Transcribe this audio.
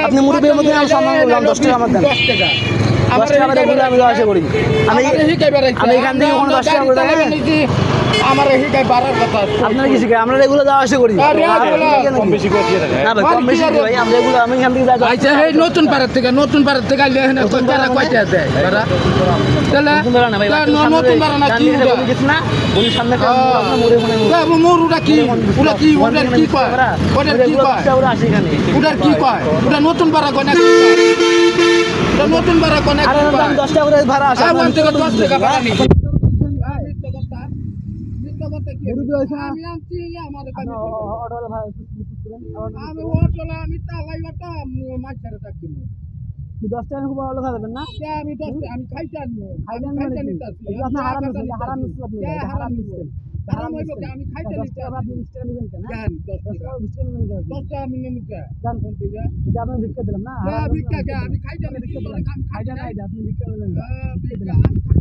আপনি মুরব্বীর মধ্যে আমি সম্মান করলাম 10 টাকা আমার দেন 10 টাকা আমি আশা করি আমি এখান থেকে কোনো 10 টাকা করে আমার হিকাই বাড়ার কথা আপনারা কি শিখায় আমরা রেগুলার যাওয়া আসা করি কম বেশি করে দিয়ে দেয় না ভাই কম বেশি ভাই আমরা রেগুলার আমি এখান থেকে যাই আচ্ছা এই নতুন পাড়ার থেকে আইলে এখানে কয়টা কয়টা দেয় তারা তাহলে নতুন পাড়া না কি না উনি সামনে মোরুটা কি ওটা কি ওটার কি কয় ওটার কি কয় ওরা আসে এখানে ওটার কি কয় ওটা নতুন পাড়া কয় না কি কয় ওটা নতুন পাড়া কয় না কি কয় 10 টাকা করে ভাড়া আসে আমার থেকে 10 টাকা ভাড়া নি আমি আনছি আমার আমি ওটলা আমি তালাই ওটা মাছের টাকা দিব 10 টাকা খুব ভালো খাবেন না আমি খাইতে আনবো খাইতে নিতেছি আপনি হারাম নিচ্ছেন হারাম হইব কি আমি খাইতে নিতে আপনি 20 টাকা নেবেন কেন জান 10 টাকা 20 টাকা নেবেন কেন 10 টাকা আমি নেবো কে জান কোন থেকে আপনি ভিক্ষা দিলাম না ভিক্ষা কে আমি খাইতে নিতে খাইতে নাই আপনি ভিক্ষা দিলেন ভিক্ষা